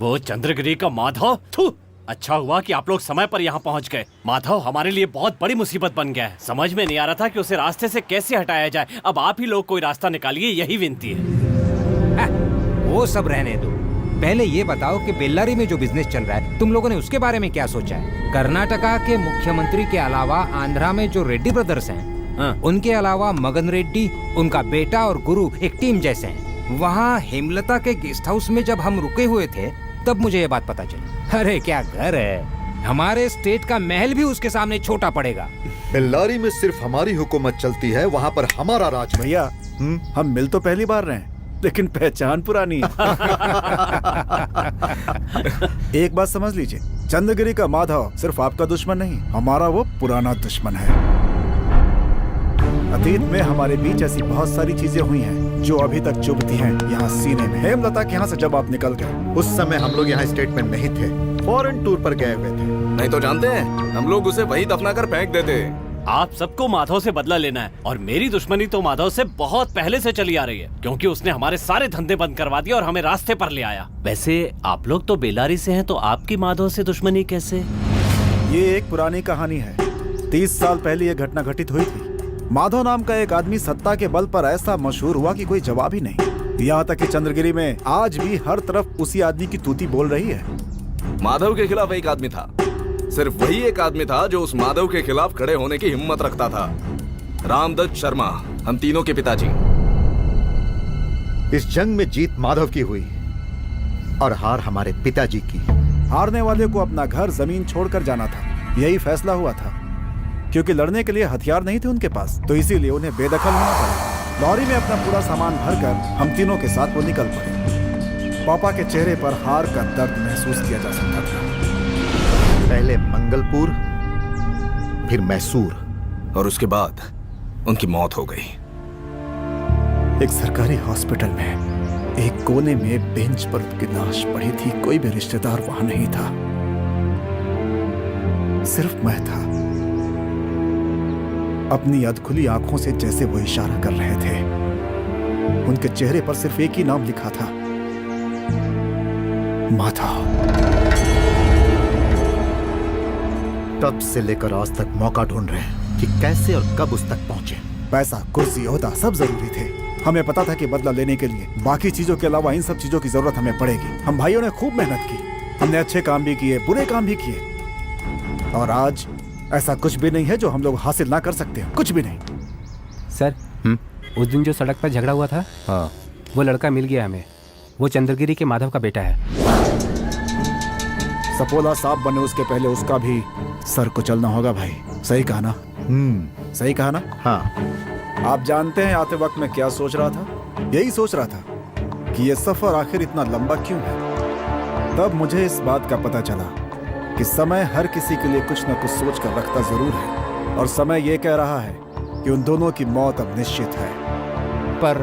वो चंद्रगिरी का माधव? थू! अच्छा हुआ कि आप लोग समय पर यहाँ पहुँच गए। माधव हमारे लिए बहुत बड़ी मुसीबत बन गया है। समझ में नहीं आ रहा था कि उसे रास्ते से कैसे हटाया जाए। अब आप ही लोग कोई रास्ता निकालिए, यही विनती है। वो सब रहने दो, पहले ये बताओ कि बेल्लारी में जो बिजनेस चल रहा है तुम लोगों ने उसके बारे में क्या सोचा है? कर्नाटका के मुख्यमंत्री के अलावा आंध्रा में जो रेड्डी ब्रदर्स हैं, उनके अलावा मगन रेड्डी, उनका बेटा और गुरु एक टीम जैसे हैं। वहाँ हेमलता के गेस्ट हाउस में जब हम रुके हुए थे तब मुझे ये बात पता चली। अरे क्या घर है, हमारे स्टेट का महल भी उसके सामने छोटा पड़ेगा। बेल्लारी में सिर्फ हमारी हुकूमत चलती है, वहाँ पर हमारा राज। भैया हम मिल तो पहली बार रहे हैं लेकिन पहचान पुरानी है। एक बात समझ लीजिए, चंद्रगिरी का माधव सिर्फ आपका दुश्मन नहीं, हमारा वो पुराना दुश्मन है। अतीत में हमारे बीच ऐसी बहुत सारी चीजें हुई हैं जो अभी तक चुभती हैं यहाँ सीने में। हेमलता के यहाँ से जब आप निकल गए, उस समय हम लोग यहाँ स्टेट में नहीं थे, फॉरेन टूर पर गए हुए थे। नहीं तो जानते हैं, हम लोग उसे वही दफना कर फेंक देते। आप सबको माधव से बदला लेना है, और मेरी दुश्मनी तो माधव से बहुत पहले से चली आ रही है, क्योंकि उसने हमारे सारे धंधे बंद करवा दिए और हमें रास्ते पर ले आया। वैसे आप लोग तो बेल्लारी से हैं, तो आपकी माधव से दुश्मनी कैसे? ये एक पुरानी कहानी है। 30 साल पहले ये घटना घटित हुई थी। माधव नाम का एक आदमी सत्ता के बल पर ऐसा मशहूर हुआ कि कोई जवाब ही नहीं। यहाँ तक कि चंद्रगिरी में आज भी हर तरफ उसी आदमी की तूती बोल रही है। माधव के खिलाफ एक आदमी था, सिर्फ वही एक आदमी था जो उस माधव के खिलाफ खड़े होने की हिम्मत रखता था। रामदत्त शर्मा, हम तीनों के पिताजी। इस जंग में जीत माधव की हुई और हार हमारे पिताजी की। हारने वाले को अपना घर जमीन छोड़कर जाना था, यही फैसला हुआ था। क्योंकि लड़ने के लिए हथियार नहीं थे उनके पास, तो इसीलिए उन्हें बेदखल होना पड़ा। लॉरी में अपना पूरा सामान भरकर हम तीनों के साथ वो निकल पड़े। पापा के चेहरे पर हार का दर्द महसूस किया जा सकता था। पहले मंगलपुर, फिर मैसूर, और उसके बाद उनकी मौत हो गई। एक सरकारी हॉस्पिटल में एक कोने में बेंच पर उनकी लाश पड़ी थी। कोई भी रिश्तेदार वहां नहीं था, सिर्फ मैं था। अपनी अधखुली आंखों से जैसे वो इशारा कर रहे थे, उनके चेहरे पर सिर्फ एक ही नाम लिखा था, माधव। तब से लेकर आज तक मौका ढूंढ रहे हैं कि कैसे और कब उस तक पहुंचे। पैसा, कुर्सी, ओहदा सब जरूरी थे। हमें पता था कि बदला लेने के लिए बाकी चीजों के अलावा इन सब चीजों की जरूरत हमें पड़ेगी। हम भाइयों ने खूब मेहनत की, हमने अच्छे काम भी किए, बुरे काम भी किए, और आज ऐसा कुछ भी नहीं है जो हम लोग हासिल ना कर सकते हैं, कुछ भी नहीं। सर, उस दिन जो सड़क पर झगड़ा हुआ था, हाँ, वो लड़का मिल गया हमें। वो चंद्रगिरी के माधव का बेटा है। सपोला साहब बने उसके पहले उसका भी सर कुचलना होगा भाई। सही कहा ना? सही कहा ना? हाँ। आप जानते हैं आते वक्त मैं क्या सोच रहा था? यही सोच रहा था कि ये सफर आखिर इतना लंबा क्यों है। तब मुझे इस बात का पता चला कि समय हर किसी के लिए कुछ न कुछ सोच कर रखता जरूर है, और समय ये कह रहा है कि उन दोनों की मौत अब निश्चित है। पर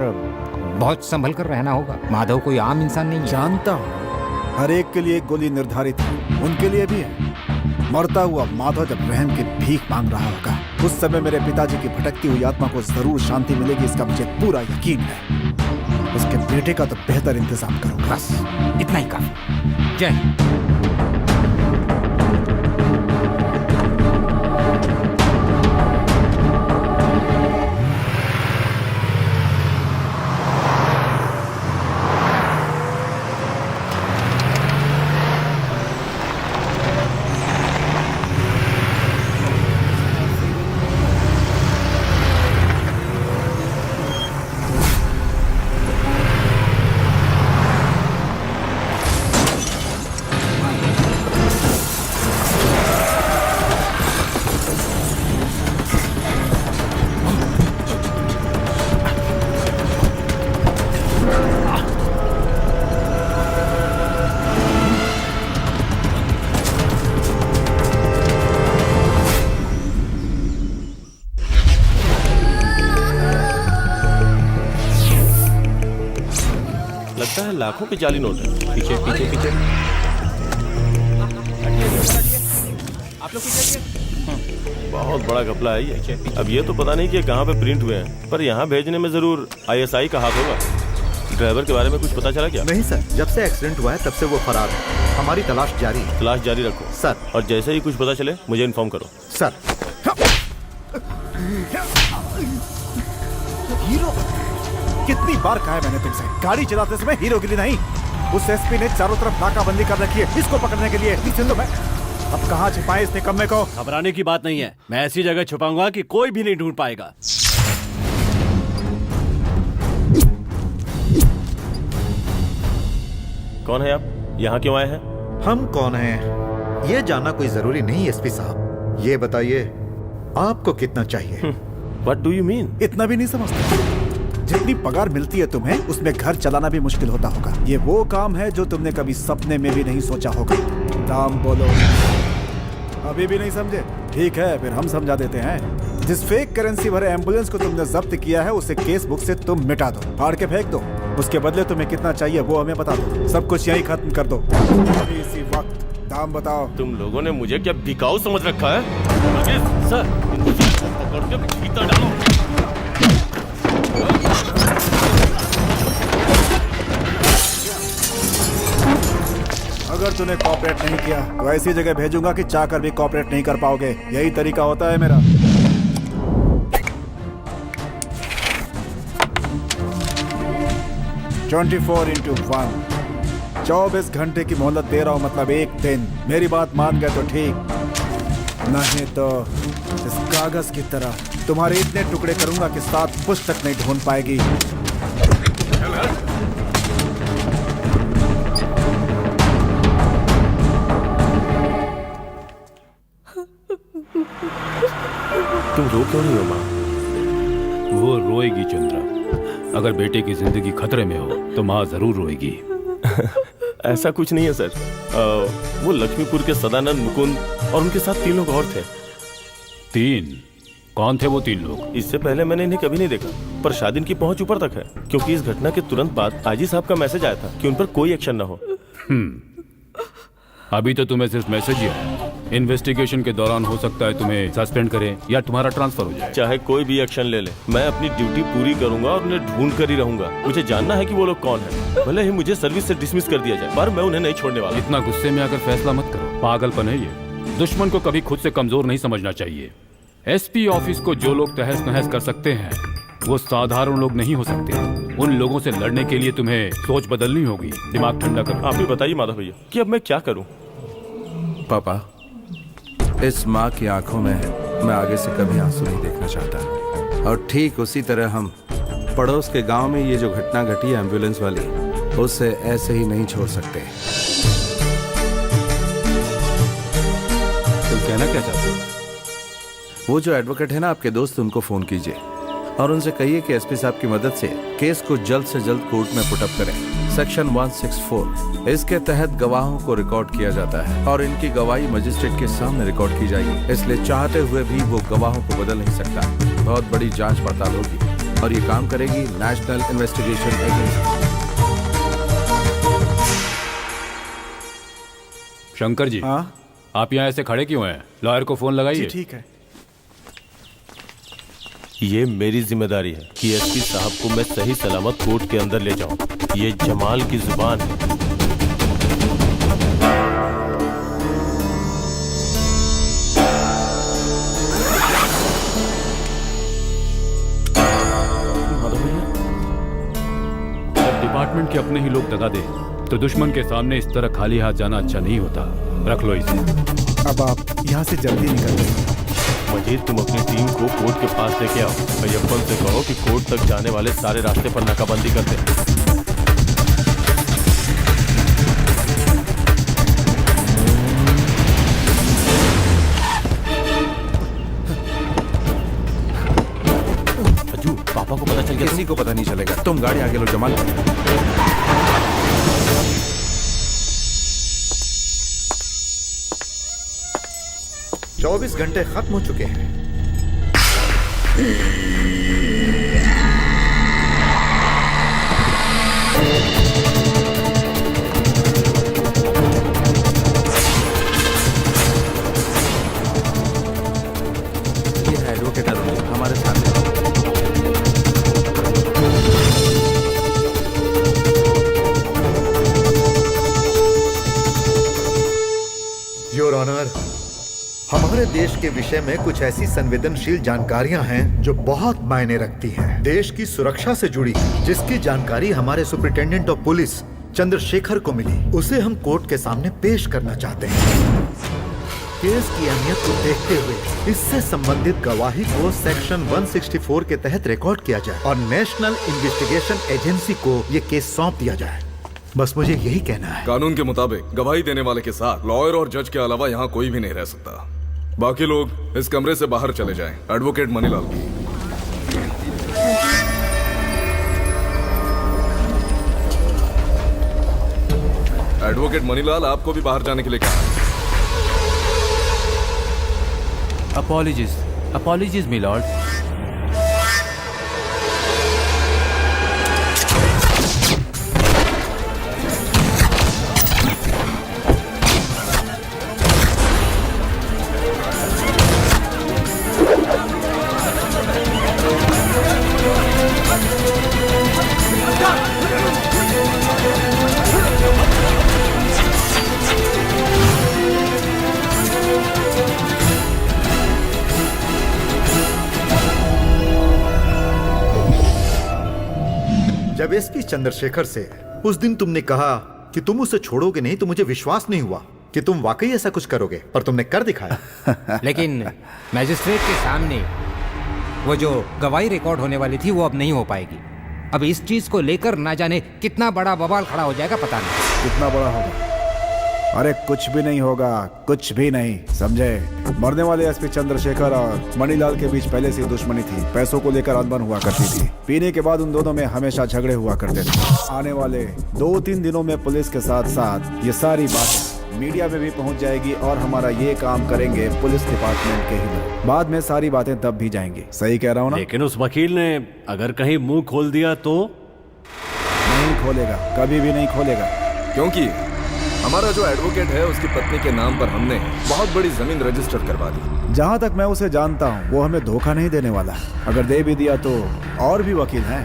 बहुत संभल कर रहना होगा। माधव कोई आम इंसान नहीं है। जानता हूँ, हर एक के लिए एक गोली निर्धारित है, उनके लिए भी है। मरता हुआ माधव जब रहम की भीख मांग रहा होगा, उस समय मेरे पिताजी की भटकती हुई आत्मा को जरूर शांति मिलेगी, इसका मुझे पूरा यकीन है। उसके बेटे का तो बेहतर इंतजाम करूंगा। बस इतना ही काफी। जय। लाखों के जाली नोट है। पीछे पीछे पीछे आप लोग पीछे। बहुत बड़ा घपला है ये। अब ये तो पता नहीं कि कहाँ पे प्रिंट हुए हैं, पर यहाँ भेजने में जरूर ISI का हाथ होगा। ड्राइवर के बारे में कुछ पता चला क्या? नहीं सर, जब से एक्सीडेंट हुआ है तब से वो फरार है। हमारी तलाश जारी है। तलाश जारी रखो सर। और जैसे ही कुछ पता चले मुझे इन्फॉर्म करो। सर। हीरो, कितनी बार कहा है मैंने तुमसे, गाड़ी चलाते समय हीरोगिरी नहीं। उस एसपी ने चारों तरफ नाकाबंदी कर रखी है इसको पकड़ने के लिए। इसे तो मैं अब कहाँ छिपाए इस निकम्मे को? घबराने की बात नहीं है, मैं ऐसी जगह छुपाऊंगा कि कोई भी नहीं ढूंढ पाएगा। कौन है आप? यहाँ क्यों आए हैं? हम कौन हैं ये जानना कोई जरूरी नहीं एसपी साहब। ये बताइए आपको कितना चाहिए? What do you mean? इतना भी नहीं समझते। जितनी पगार मिलती है तुम्हें उसमें घर चलाना भी मुश्किल होता होगा। ये वो काम है जो तुमने कभी सपने में भी नहीं सोचा होगा। दाम बोलो। अभी भी नहीं समझे? ठीक है, फिर हम समझा देते हैं। जिस फेक करेंसी भरे एम्बुलेंस को तुमने जब्त किया है उसे केस बुक से तुम मिटा दो, फाड़ के फेंक दो। उसके बदले तुम्हें कितना चाहिए वो हमें बता दो। सब कुछ यहीं खत्म कर दो अभी इसी वक्त। दाम बताओ। तुम लोगों ने मुझे क्या बिकाऊ समझ रखा है? सर, पकड़ के भीतर डालो। अगर तूने कॉपरेट नहीं किया तो ऐसी जगह भेजूंगा कि चाहकर भी कॉपरेट नहीं कर पाओगे। यही तरीका होता है मेरा। (24x1) 24 घंटे की मोहलत दे रहा हूं, मतलब एक दिन। मेरी बात मान गए तो ठीक, नहीं तो इस कागज की तरह तुम्हारे इतने टुकड़े करूंगा कि 7 पुस्तक नहीं ढूंढ पाएगी। तुम रो क्यों रही हो माँ? वो रोएगी चंद्रा। अगर बेटे की जिंदगी खतरे में हो तो माँ जरूर रोएगी। ऐसा कुछ नहीं है सर। वो लक्ष्मीपुर के सदानंद, मुकुंद और उनके साथ 3 लोग और थे। 3? कौन थे वो 3 लोग? इससे पहले मैंने इन्हें कभी नहीं देखा, पर शायद इनकी पहुंच ऊपर तक है, क्योंकि इस घटना के तुरंत बाद आजी साहब का मैसेज आया था कि उन पर कोई एक्शन न हो। अभी तो तुम्हें सिर्फ मैसेज ही आया। इन्वेस्टिगेशन के दौरान हो सकता है तुम्हें सस्पेंड करें या तुम्हारा ट्रांसफर हो जाए। चाहे कोई भी एक्शन ले ले, मैं अपनी ड्यूटी पूरी करूंगा और उन्हें ढूंढ कर ही रहूंगा। मुझे जानना है कि वो लोग कौन हैं। भले ही मुझे सर्विस से डिसमिस कर दिया जाए, पर मैं उन्हें नहीं छोड़ने वाला। इतना गुस्से में आकर फैसला मत करो, पागलपन है ये। दुश्मन को कभी खुद से कमजोर नहीं समझना चाहिए। एसपी ऑफिस को जो लोग तहस नहस कर सकते हैं वो साधारण लोग नहीं हो सकते। उन लोगों से लड़ने के लिए तुम्हें सोच बदलनी होगी। दिमाग ठंडा करो। आप ही बताइए माधव भैया कि अब मैं क्या करूं? पापा, इस माँ की आंखों में मैं आगे से कभी आंसू नहीं देखना चाहता। और ठीक उसी तरह हम पड़ोस के गांव में ये जो घटना घटी है एम्बुलेंस वाली, उसे ऐसे ही नहीं छोड़ सकते। तुम कहना क्या चाहते हो? वो जो एडवोकेट है ना आपके दोस्त, उनको फोन कीजिए और उनसे कहिए कि एसपी साहब की मदद से केस को जल्द से जल्द कोर्ट में पुटअप करें। सेक्शन 164 इसके तहत गवाहों को रिकॉर्ड किया जाता है और इनकी गवाही मजिस्ट्रेट के सामने रिकॉर्ड की जाएगी। इसलिए चाहते हुए भी वो गवाहों को बदल नहीं सकता। बहुत बड़ी जांच पड़ताल होगी और ये काम करेगी national investigation agency. Shankar ji, हाँ आप यहाँ ऐसे खड़े क्यों हैं? लॉयर को फोन लगाइए। ठीक है। ये मेरी जिम्मेदारी है कि एसपी साहब को मैं सही सलामत कोर्ट के अंदर ले जाऊं। ये जमाल की जुबान है। जब डिपार्टमेंट के अपने ही लोग दगा दे तो दुश्मन के सामने इस तरह खाली हाथ जाना अच्छा नहीं होता। रख लो इसे। अब आप यहाँ से जल्दी निकल। मजीद, तुम अपनी टीम को कोर्ट के पास लेके आओ। अय्यप्पन से कहो कि कोर्ट तक जाने वाले सारे रास्ते पर नाकाबंदी कर दे। अज्जू, पापा को पता चल गया? किसी को पता नहीं चलेगा। तुम गाड़ी आगे लो जमाल। 24 घंटे खत्म हो चुके हैं। ये है एडवोकेट अरुण, हमारे साथ। योर ऑनर, हमारे देश के विषय में कुछ ऐसी संवेदनशील जानकारियां हैं जो बहुत मायने रखती हैं। देश की सुरक्षा से जुड़ी, जिसकी जानकारी हमारे सुपरिटेंडेंट ऑफ पुलिस चंद्रशेखर को मिली, उसे हम कोर्ट के सामने पेश करना चाहते हैं। केस की अहमियत को देखते हुए इससे संबंधित गवाही को सेक्शन 164 के तहत रिकॉर्ड किया जाए और नेशनल इन्वेस्टिगेशन एजेंसी को ये केस सौंप दिया जाए। बस मुझे यही कहना है। कानून के मुताबिक गवाही देने वाले के साथ लॉयर और जज के अलावा यहाँ कोई भी नहीं रह सकता। बाकी लोग इस कमरे से बाहर चले जाएं। एडवोकेट मनीलाल की। एडवोकेट मनीलाल, आपको भी बाहर जाने के लिए कहा। Apologies my lord. जब एसपी चंद्रशेखर से उस दिन तुमने कहा कि तुम उसे छोड़ोगे नहीं, तो मुझे विश्वास नहीं हुआ कि तुम वाकई ऐसा कुछ करोगे, पर तुमने कर दिखाया। लेकिन मैजिस्ट्रेट के सामने वो जो गवाही रिकॉर्ड होने वाली थी वो अब नहीं हो पाएगी। अब इस चीज को लेकर ना जाने कितना बड़ा बवाल खड़ा हो जाएगा, पता नहीं कितना बड़ा होगा। अरे कुछ भी नहीं होगा, कुछ भी नहीं, समझे। मरने वाले एसपी चंद्रशेखर और मणिलाल के बीच पहले से दुश्मनी थी, पैसों को लेकर अनबन हुआ करती थी। पीने के बाद उन दोनों में हमेशा झगड़े हुआ करते थे। आने वाले 2-3 दिनों में पुलिस के साथ साथ ये सारी बातें मीडिया में भी पहुंच जाएगी और हमारा ये काम करेंगे पुलिस डिपार्टमेंट के ही लोग। बाद में सारी बातें तब भी जाएंगी। सही कह रहा हूँ ना? लेकिन उस वकील ने अगर कहीं मुंह खोल दिया तो? नहीं खोलेगा, कभी भी नहीं खोलेगा। क्योंकि हमारा जो एडवोकेट है उसकी पत्नी के नाम पर हमने बहुत बड़ी जमीन रजिस्टर करवा दी। जहाँ तक मैं उसे जानता हूँ वो हमें धोखा नहीं देने वाला। अगर दे भी दिया तो और भी वकील हैं।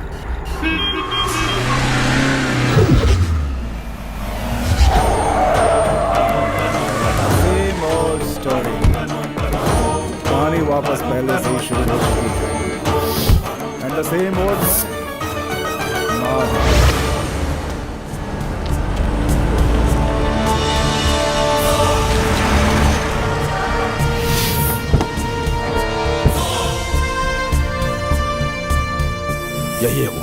Same old story। कहानी वापस पहले से ही शुरू हो चुकी है। And the same old यही है वो,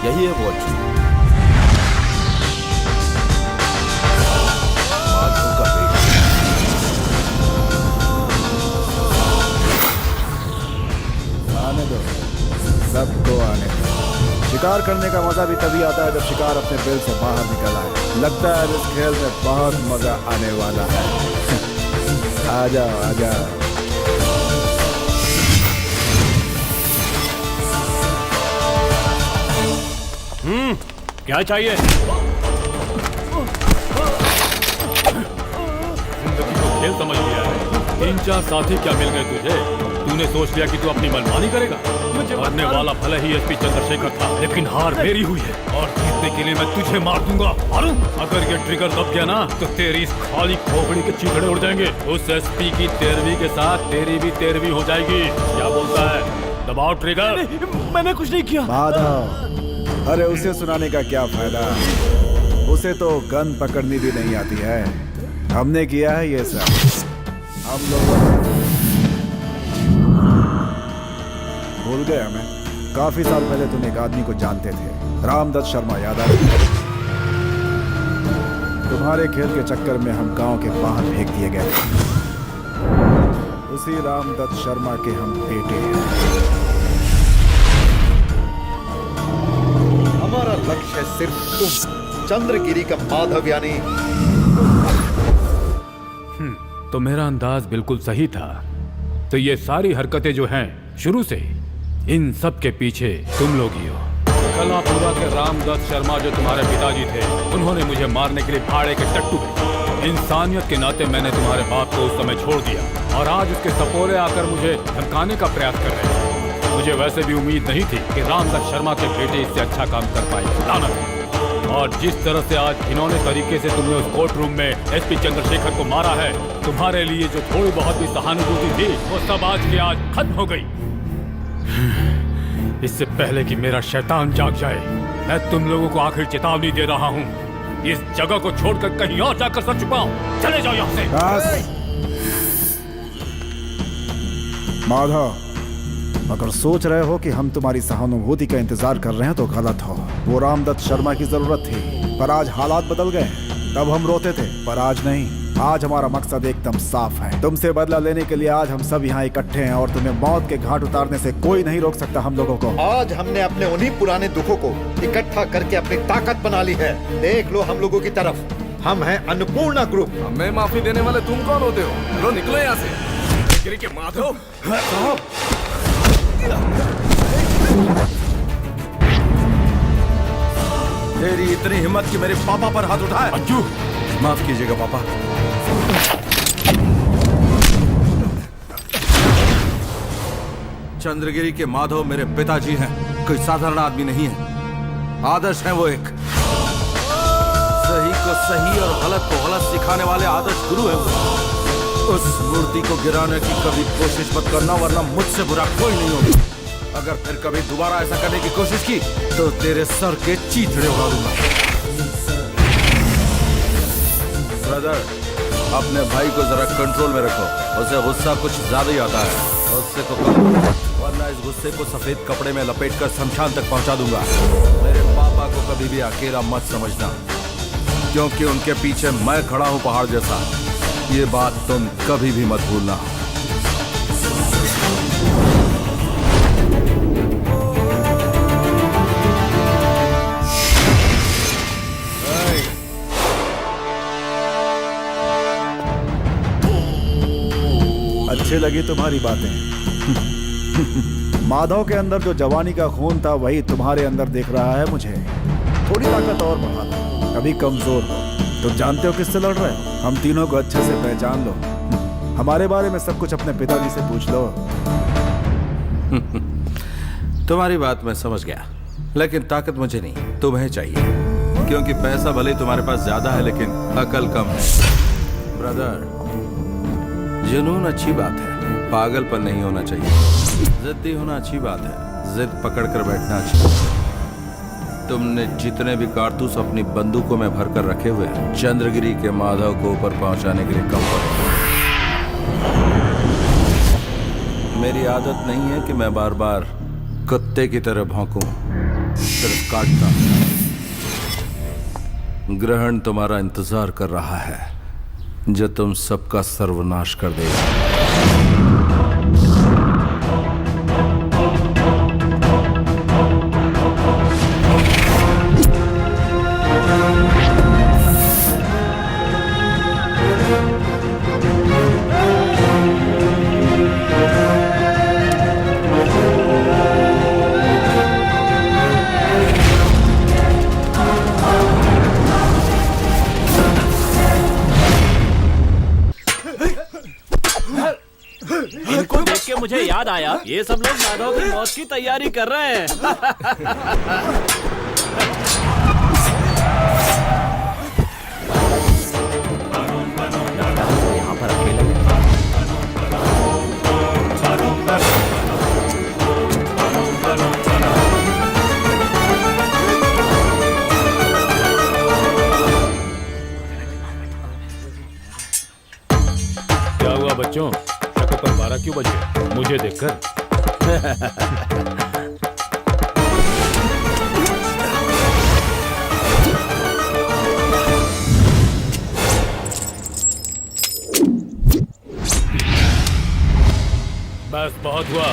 यही है वो अर्जुन। माधव का बेटा। आने दो, सबको आने दो। शिकार करने का मजा भी तभी आता है जब शिकार अपने बिल से बाहर निकल आए। लगता है इस खेल में बहुत मजा आने वाला है। आ जाओ, आ जाओ। क्या चाहिए? जिंदगी को खेल समझ लिया है। 3-4 साथी क्या मिल गए तुझे? तूने सोच लिया कि तू अपनी मनमानी करेगा। मरने वाला भले ही एसपी चंद्रशेखर था, लेकिन हार मेरी हुई है और जीतने के लिए मैं तुझे मार दूंगा। मारूं? अगर ये ट्रिगर दब गया ना तो तेरी इस खाली खोपड़ी के चिथड़े उड़ जाएंगे। उस एसपी की 13वीं के साथ तेरी भी 13वीं हो जाएगी। क्या बोलता है? दबाओ ट्रिगर। मैंने कुछ नहीं किया। माधव, अरे उसे सुनाने का क्या फायदा? उसे तो गन पकड़नी भी नहीं आती है। हमने किया है ये सब। हम लोग भूल गए हमें। काफी साल पहले तुम एक आदमी को जानते थे, रामदत्त शर्मा, याद आया? तुम्हारे खेल के चक्कर में हम गांव के बाहर फेंक दिए गए थे। उसी रामदत्त शर्मा के हम बेटे हैं। हमारा लक्ष्य सिर्फ तुम, चंद्रगिरी का माधव यानी। तो मेरा अंदाज बिल्कुल सही था। तो ये सारी हरकतें जो हैं शुरू से, इन सब के पीछे तुम लोग ही हो। कलापुरा के रामदत्त शर्मा जो तुम्हारे पिताजी थे, उन्होंने मुझे मारने के लिए भाड़े के टट्टू भेजे। इंसानियत के नाते मैंने तुम्हारे बाप को उस समय छोड़ दिया और आज उसके सपोरे आकर मुझे धमकाने का प्रयास कर रहे हैं। मुझे वैसे भी उम्मीद नहीं थी कि रामदत्त शर्मा के बेटे इससे अच्छा काम कर पाएंगे। लानत। और जिस तरह से आज इन्होंने तरीके से तुम्हें उस कोर्ट रूम में एसपी चंद्रशेखर को मारा है, तुम्हारे लिए जो थोड़ी बहुत भी सहानुभूति थी वो सब आज के आज खत्म हो गई। इससे पहले कि मेरा शैतान जाग जाए, मैं तुम लोगों को आखिर चेतावनी दे रहा हूँ, इस जगह को छोड़कर कहीं और जाकर सर छुपाओ। चले जाओ यहाँ से। माधव, अगर सोच रहे हो कि हम तुम्हारी सहानुभूति का इंतजार कर रहे हैं तो गलत हो। वो रामदत्त शर्मा की जरूरत थी, पर आज हालात बदल गए। तब हम रोते थे, पर आज नहीं। आज हमारा मकसद एकदम साफ है। तुमसे बदला लेने के लिए आज हम सब यहाँ इकट्ठे हैं और तुम्हें मौत के घाट उतारने से कोई नहीं रोक सकता हम लोगों को। आज हमने अपने उन्हीं पुराने दुखों को इकट्ठा करके अपनी ताकत बना ली है। देख लो हम लोगों की तरफ, हम हैं अन्नपूर्णा ग्रुप। हमें माफी देने वाले तुम कौन होते हो? लो निकलो यहाँ से। गिरी के माधव, तेरी इतनी हिम्मत कि मेरे पापा पर हाथ उठाए। अंजू, माफ कीजिएगा पापा। चंद्रगिरी के माधव मेरे पिताजी हैं, कोई साधारण आदमी नहीं है। आदर्श हैं वो एक। सही को सही और गलत को गलत सिखाने वाले आदर्श गुरु हैं वो। उस मूर्ति को गिराने की कभी कोशिश मत करना, वरना मुझसे बुरा कोई नहीं होगा। अगर फिर कभी दोबारा ऐसा करने की कोशिश की तो तेरे सर के चीथड़े उड़ा दूंगा। ब्रदर, अपने भाई को जरा कंट्रोल में रखो, उसे गुस्सा कुछ ज्यादा ही आता है। गुस्से को कम करो, वरना इस गुस्से को सफेद कपड़े में लपेटकर शमशान तक पहुंचा दूंगा। मेरे पापा को कभी भी अकेला मत समझना, क्योंकि उनके पीछे मैं खड़ा हूं पहाड़ जैसा। ये बात तुम कभी भी मत भूलना। अच्छी लगी तुम्हारी बातें। माधव के अंदर जो जवानी का खून था वही तुम्हारे अंदर दिख रहा है मुझे। थोड़ी ताकत और बढ़ा दो, कभी कमजोर हो। तुम जानते हो किससे लड़ रहे हो? हम तीनों को अच्छे से पहचान लो। हमारे बारे में सब कुछ अपने पिताजी से पूछ लो। तुम्हारी बात मैं समझ गया, लेकिन ताकत मुझे नहीं, तुम्हें चाहिए। क्योंकि पैसा भले तुम्हारे पास ज्यादा है, लेकिन अकल कम है। ब्रदर, जुनून अच्छी बात है, पागलपन नहीं होना चाहिए। जिद्दी होना अच्छी बात है, जिद पकड़ कर बैठना चाहिए। तुमने जितने भी कारतूस अपनी बंदूकों में भरकर रखे हुए हैं, चंद्रगिरी के माधव को ऊपर पहुंचाने के लिए कम पड़े। मेरी आदत नहीं है कि मैं बार बार कुत्ते की तरह भौंकूं, सिर्फ काटता। ग्रहण तुम्हारा इंतजार कर रहा है, जो तुम सबका सर्वनाश कर देगा। इनको देख के मुझे याद आया, ये सब लोग माधव की मौत की तैयारी कर रहे हैं। यहाँ पर अकेले क्या हुआ बच्चों? पर 12 क्यों बजे मुझे देखकर? बस बहुत हुआ,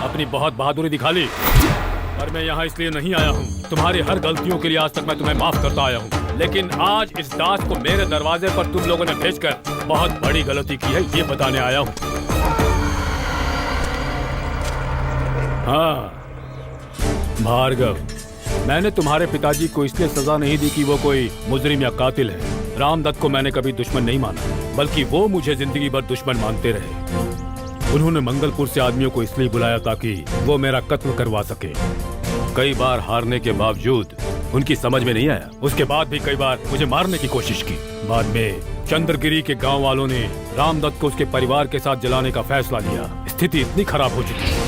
अपनी बहुत बहादुरी दिखा ली। पर मैं यहाँ इसलिए नहीं आया हूँ। तुम्हारी हर गलतियों के लिए आज तक मैं तुम्हें माफ करता आया हूँ, लेकिन आज इस दास को मेरे दरवाजे पर तुम लोगों ने भेजकर बहुत बड़ी गलती की है, ये बताने आया हूँ। हाँ भार्गव, मैंने तुम्हारे पिताजी को इसलिए सजा नहीं दी कि वो कोई मुजरिम या कातिल है। रामदत्त को मैंने कभी दुश्मन नहीं माना, बल्कि वो मुझे जिंदगी भर दुश्मन मानते रहे। उन्होंने मंगलपुर से आदमियों को इसलिए बुलाया ताकि वो मेरा कत्ल करवा सके। कई बार हारने के बावजूद उनकी समझ में नहीं आया। उसके बाद भी कई बार मुझे मारने की कोशिश की। बाद में चंद्रगिरी के गांव वालों ने रामदत्त को उसके परिवार के साथ जलाने का फैसला लिया। स्थिति इतनी खराब हो चुकी है,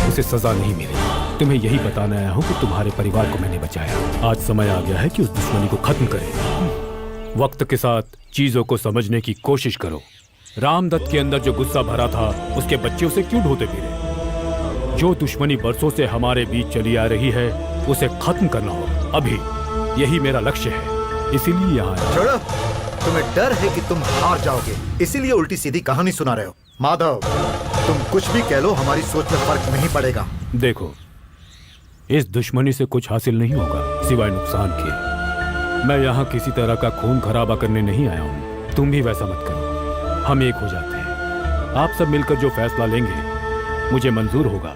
उसे सजा नहीं मिली। तुम्हें यही बताने आया हूँ कि तुम्हारे परिवार को मैंने बचाया। आज समय आ गया है कि उस दुश्मनी को खत्म करें। वक्त के साथ चीजों को समझने की कोशिश करो। रामदत्त के अंदर जो गुस्सा भरा था, उसके बच्चे उसे क्यों ढोते फिरे? जो दुश्मनी बरसों से हमारे बीच चली आ रही है, उसे खत्म करना होगा अभी। यही मेरा लक्ष्य है, इसीलिए यहाँ आया। छोड़ो, तुम्हें डर है कि तुम हार जाओगे, इसीलिए उल्टी सीधी कहानी सुना रहे हो। माधव, तुम कुछ भी कह लो, हमारी सोच में फर्क नहीं पड़ेगा। देखो, इस दुश्मनी से कुछ हासिल नहीं होगा सिवाय नुकसान के। मैं यहाँ किसी तरह का खून खराबा करने नहीं आया हूँ। तुम भी वैसा मत करो, हम एक हो जाते हैं। आप सब मिलकर जो फैसला लेंगे मुझे मंजूर होगा।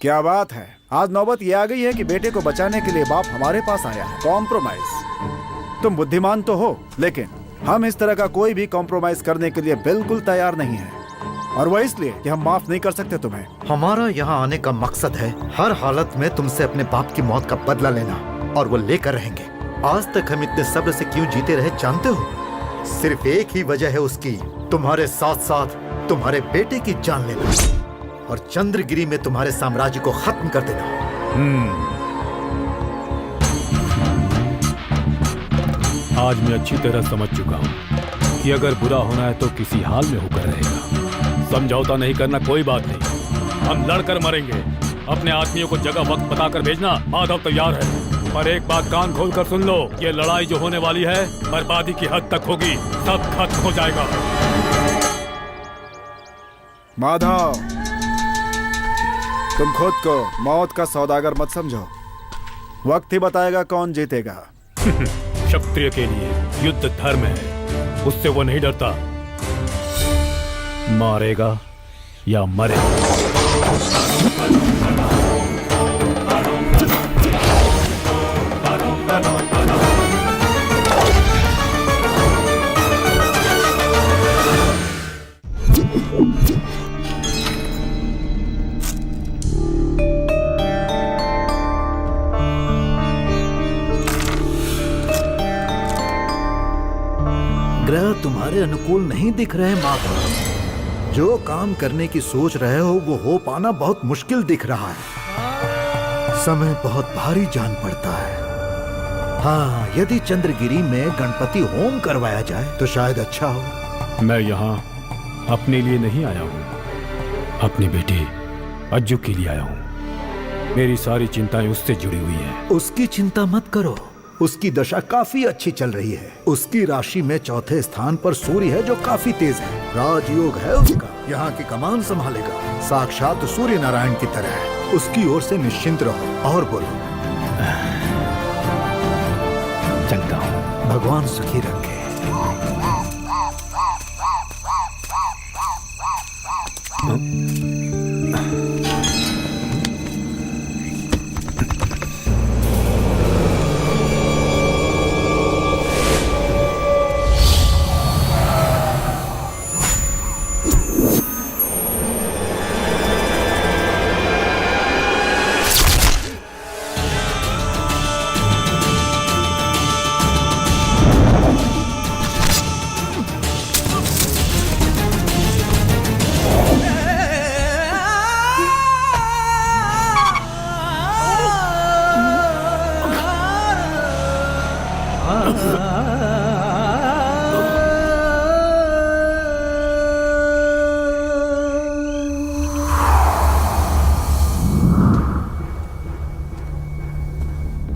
क्या बात है। आज नौबत ये आ गई है कि बेटे को बचाने के लिए बाप हमारे पास आया है। कॉम्प्रोमाइज। तुम बुद्धिमान तो हो, लेकिन हम इस तरह का कोई भी कॉम्प्रोमाइज करने के लिए बिल्कुल तैयार नहीं है, और वो इसलिए कि हम माफ नहीं कर सकते तुम्हें। हमारा यहाँ आने का मकसद है हर हालत में तुमसे अपने बाप की मौत का बदला लेना, और वो लेकर रहेंगे। आज तक हम इतने सब्र से क्यों जीते रहे जानते हो? सिर्फ एक ही वजह है उसकी, तुम्हारे साथ साथ तुम्हारे बेटे की जान लेना और चंद्रगिरी में तुम्हारे साम्राज्य को खत्म कर देना। आज मैं अच्छी तरह समझ चुका हूँ कि अगर बुरा होना है तो किसी हाल में होकर रहेगा। समझौता नहीं करना कोई बात नहीं, हम लड़कर मरेंगे। अपने आदमियों को जगह वक्त बताकर भेजना। माधव तैयार है, पर एक बात कान खोलकर सुन लो, ये लड़ाई जो होने वाली है बर्बादी की हद तक होगी। सब खत्म हो जाएगा। माधव, तुम खुद को मौत का सौदागर मत समझो। वक्त ही बताएगा कौन जीतेगा। क्षत्रिय के लिए युद्ध धर्म है, उससे वो नहीं डरता। मारेगा या मरेगा। ग्रह तुम्हारे अनुकूल नहीं दिख रहे माधव। जो काम करने की सोच रहे हो वो हो पाना बहुत मुश्किल दिख रहा है। समय बहुत भारी जान पड़ता है। हाँ, यदि चंद्रगिरी में गणपति होम करवाया जाए तो शायद अच्छा हो। मैं यहाँ अपने लिए नहीं आया हूँ, अपने बेटे अज्जू के लिए आया हूँ। मेरी सारी चिंताएं उससे जुड़ी हुई हैं। उसकी चिंता मत करो, उसकी दशा काफी अच्छी चल रही है। उसकी राशि में चौथे स्थान पर सूर्य है जो काफी तेज है। राजयोग है उसका, यहाँ की कमान संभालेगा। साक्षात सूर्य नारायण की तरह है। उसकी ओर से निश्चिंत रहो। और बोलो। चलता हूँ। भगवान सुखी रखे।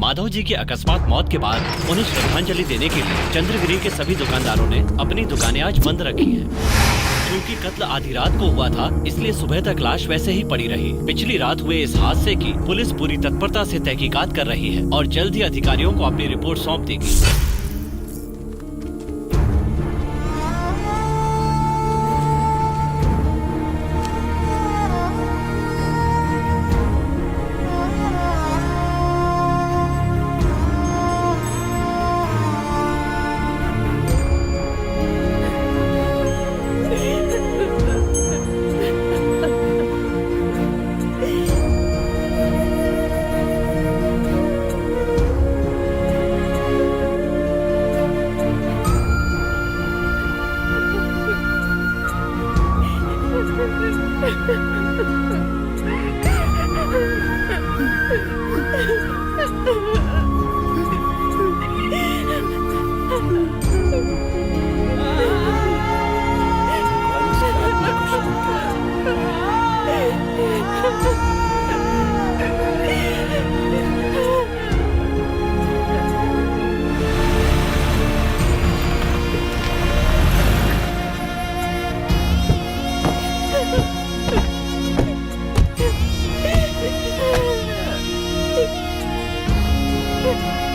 माधव जी की अकस्मात मौत के बाद उन्हें श्रद्धांजलि देने के लिए चंद्रगिरी के सभी दुकानदारों ने अपनी दुकानें आज बंद रखी हैं। क्योंकि कत्ल आधी रात को हुआ था, इसलिए सुबह तक लाश वैसे ही पड़ी रही। पिछली रात हुए इस हादसे की पुलिस पूरी तत्परता से तहकीकात कर रही है और जल्द ही अधिकारियों को अपनी रिपोर्ट सौंप देगी।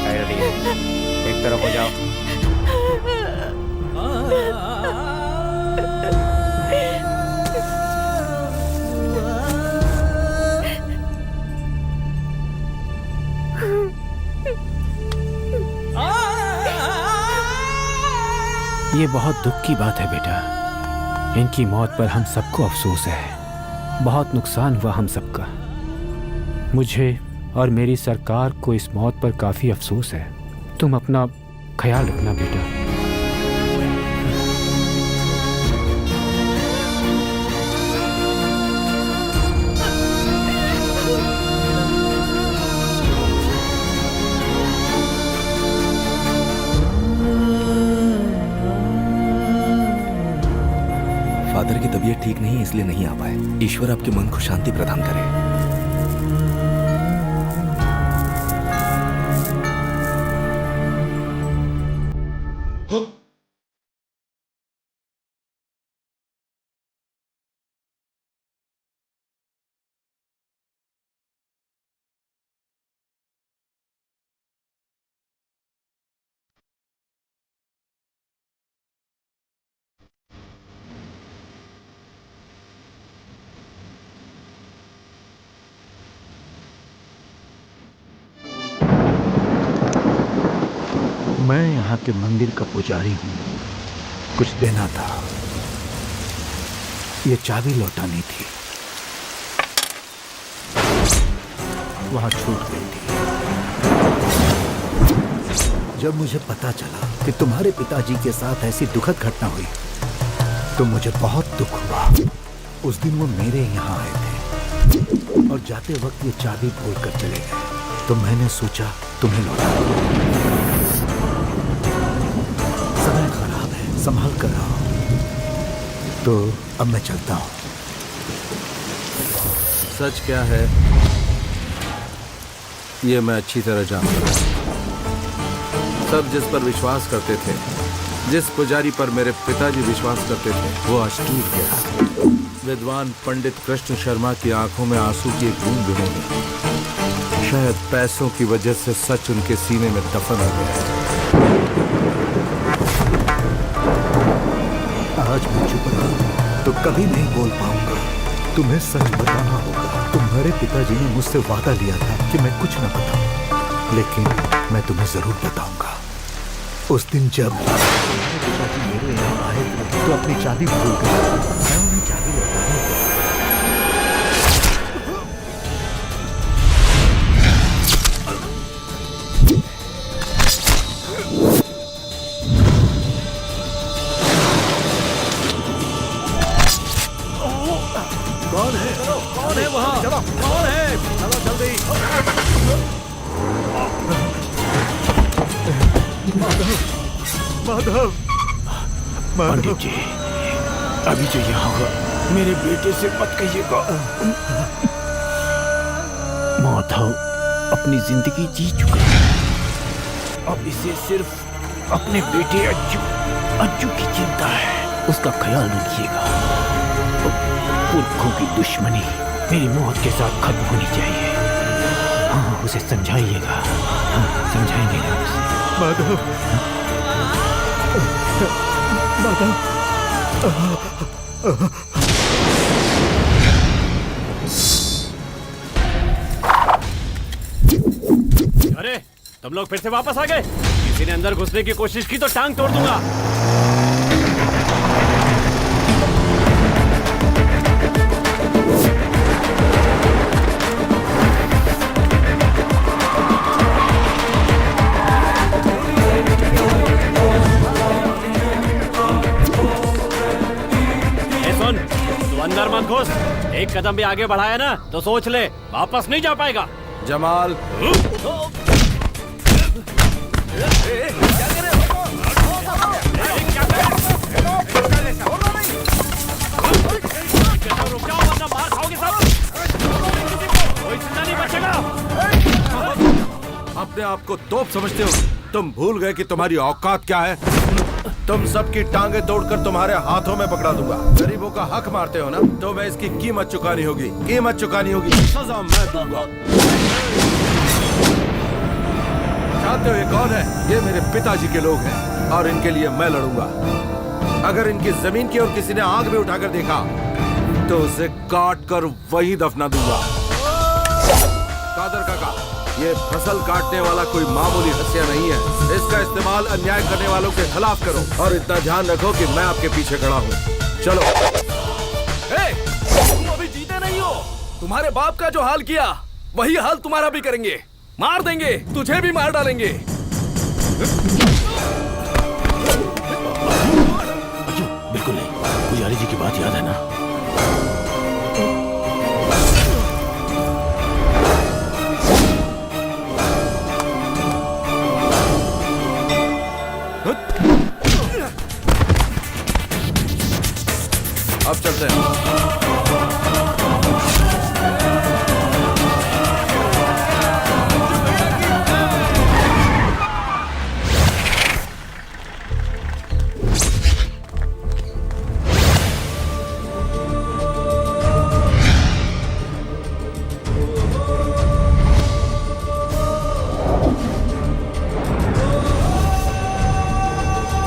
एक तरफ हो जाओ। ये बहुत दुख की बात है बेटा। इनकी मौत पर हम सबको अफसोस है। बहुत नुकसान हुआ हम सबका। मुझे और मेरी सरकार को इस मौत पर काफी अफसोस है। तुम अपना ख्याल रखना बेटा। फादर की तबीयत ठीक नहीं है, इसलिए नहीं आ पाए। ईश्वर आपके मन को शांति प्रदान करे। मैं यहाँ के मंदिर का पुजारी हूँ। कुछ देना था। ये चाबी लौटानी थी, वहां छूट गई थी। जब मुझे पता चला कि तुम्हारे पिताजी के साथ ऐसी दुखद घटना हुई तो मुझे बहुत दुख हुआ। उस दिन वो मेरे यहाँ आए थे और जाते वक्त ये चाबी भूल कर चले गए, तो मैंने सोचा तुम्हें लौटा दूं। समय खराब है, संभाल कर रहो। तो अब मैं चलता हूँ। सच क्या है ये मैं अच्छी तरह जानता हूँ। सब जिस पर विश्वास करते थे, जिस पुजारी पर मेरे पिताजी विश्वास करते थे, वो आज टूट गया। विद्वान पंडित कृष्ण शर्मा की आंखों में आंसू की एक बूंद भी नहीं। शायद पैसों की वजह से सच उनके सीने में दफन हो गया। आज मैं चुप रहा तो कभी नहीं बोल पाऊंगा। तुम्हें सच बताना होगा। तुम्हारे पिताजी ने मुझसे वादा लिया था कि मैं कुछ न बताऊं, लेकिन मैं तुम्हें जरूर बताऊंगा। उस दिन जब पिताजी मेरे यहाँ आए थे तो अपनी चाबी भूल गए। मैं उन्हें चाबी लौटाने गया। कौन है वहाँ? चलो, कौन है? चलो जल्दी। माधव, पंडित जी, अभी जो यहाँ हुआ मेरे बेटे से मत कहिएगा। माधव अपनी जिंदगी जी चुका है। अब इसे सिर्फ अपने बेटे अज्जू की चिंता है। उसका ख्याल रखिएगा। पुरखों की दुश्मनी मेरी मौत के साथ खत्म होनी चाहिए। हाँ, उसे समझाइएगा। हाँ, समझाएंगे ना उसे। माधव, माधव, अरे तुम लोग फिर से वापस आ गए। किसी ने अंदर घुसने की कोशिश की तो टांग तोड़ दूंगा। अंदर मत घुस। एक कदम भी आगे बढ़ाया ना तो सोच ले वापस नहीं जा पाएगा। जमाल, रुक जाओ वरना मार खाओगे सब। कोई जिंदा नहीं बचेगा। अपने आप को तोप समझते हो? तुम भूल गए कि तुम्हारी औकात क्या है? तुम सबकी टांगे तोड़कर तुम्हारे हाथों में पकड़ा दूंगा। गरीबों का हक मारते हो ना, तो मैं इसकी कीमत चुकानी होगी। कीमत चुकानी होगी। सजा मैं दूंगा। जानते हो ये कौन है? ये मेरे पिताजी के लोग हैं और इनके लिए मैं लड़ूंगा। अगर इनकी जमीन की और किसी ने आग में उठाकर देखा तो उसे काट कर वही दफना दूंगा। कादर काका, ये फसल काटने वाला कोई मामूली हत्या नहीं है। इसका इस्तेमाल अन्याय करने वालों के खिलाफ करो और इतना ध्यान रखो कि मैं आपके पीछे खड़ा हूँ। चलो। तुम अभी जीते नहीं हो। तुम्हारे बाप का जो हाल किया वही हाल तुम्हारा भी करेंगे। मार देंगे, तुझे भी मार डालेंगे। बिल्कुल नहीं। पुजारी जी की बात याद है ना? अब चलते हैं।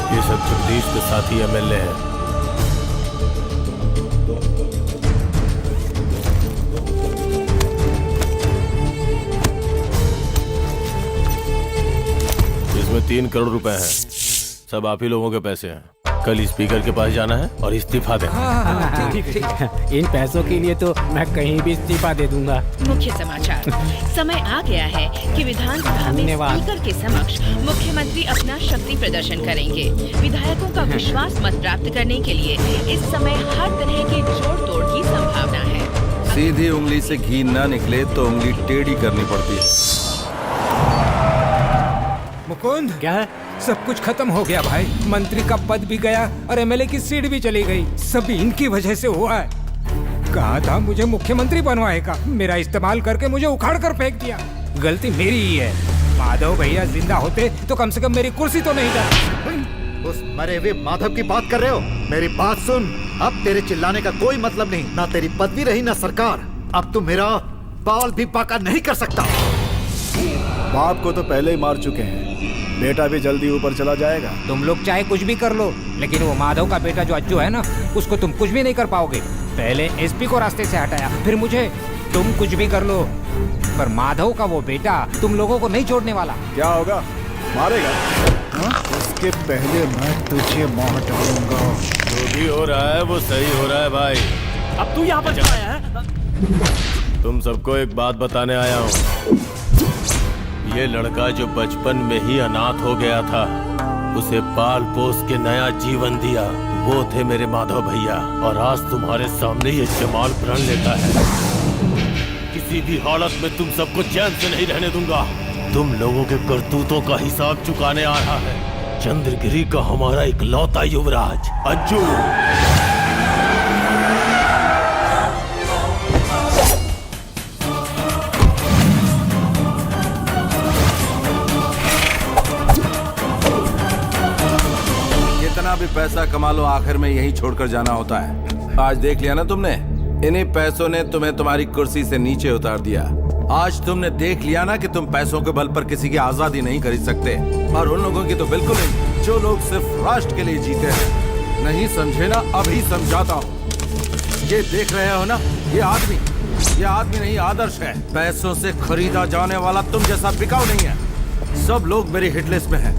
ये सब जगदीश के साथी एमएलए हैं। इसमें 3 करोड़ रुपए हैं। सब आप ही लोगों के पैसे हैं। कल स्पीकर के पास जाना है और इस्तीफा देना। ठीक। इन पैसों के लिए तो मैं कहीं भी इस्तीफा दे दूंगा। मुख्य समाचार। समय आ गया है कि विधानसभा में स्पीकर के समक्ष मुख्यमंत्री अपना शक्ति प्रदर्शन करेंगे। विधायकों का विश्वास मत प्राप्त करने के लिए इस समय हर तरह की जोड़ तोड़ की संभावना है। सीधी उंगली से घी न निकले तो उंगली टेढ़ी करनी पड़ती है। मुकुंद, क्या है? सब कुछ खत्म हो गया भाई। मंत्री का पद भी गया और एमएलए की सीट भी चली गई। सब इनकी वजह से हुआ है। कहा था मुझे मुख्यमंत्री बनवाएगा, मेरा इस्तेमाल करके मुझे उखाड़ कर फेंक दिया। गलती मेरी ही है। माधव भैया जिंदा होते तो कम से कम मेरी कुर्सी तो नहीं जाती। उस मरे हुए माधव की बात कर रहे हो? मेरी बात सुन। अब तेरे चिल्लाने का कोई मतलब नहीं। ना तेरी पदवी रही ना सरकार। अब तू मेरा बाल भी बाका नहीं कर सकता। बाप को तो पहले ही मार चुके हैं, बेटा भी जल्दी ऊपर चला जाएगा। तुम लोग चाहे कुछ भी कर लो, लेकिन वो माधव का बेटा जो अज्जू है ना, उसको तुम कुछ भी नहीं कर पाओगे। पहले एसपी को रास्ते से हटाया, फिर मुझे। तुम कुछ भी कर लो, पर माधव का वो बेटा तुम लोगों को नहीं छोड़ने वाला। क्या होगा? मारेगा? उसके पहले मैं तुझे मार डालूंगा। जो भी हो रहा है वो सही हो रहा है भाई। अब तू यहाँ पर आया है? तुम सबको एक बात बताने आया हूँ। ये लड़का जो बचपन में ही अनाथ हो गया था, उसे पाल पोस के नया जीवन दिया, वो थे मेरे माधव भैया। और आज तुम्हारे सामने ये जमाल प्रण लेता है। किसी भी हालत में तुम सबको चैन से नहीं रहने दूंगा। तुम लोगों के करतूतों का हिसाब चुकाने आ रहा है चंद्रगिरी का हमारा इकलौता युवराज अज्जू। भी पैसा कमा लो, आखिर में यही छोड़कर जाना होता है। आज देख लिया ना तुमने, इन्हीं पैसों ने तुम्हें तुम्हारी कुर्सी से नीचे उतार दिया। आज तुमने देख लिया ना कि तुम पैसों के बल पर किसी की आजादी नहीं खरीद सकते, और उन लोगों की तो बिल्कुल नहीं जो लोग सिर्फ राष्ट्र के लिए जीते हैं। नहीं समझे ना? अभी समझाता हूँ। ये देख रहे हो ना, ये आदमी नहीं आदर्श है। पैसों से खरीदा जाने वाला तुम जैसा बिकाऊ नहीं है। सब लोग मेरी हिट लिस्ट में हैं।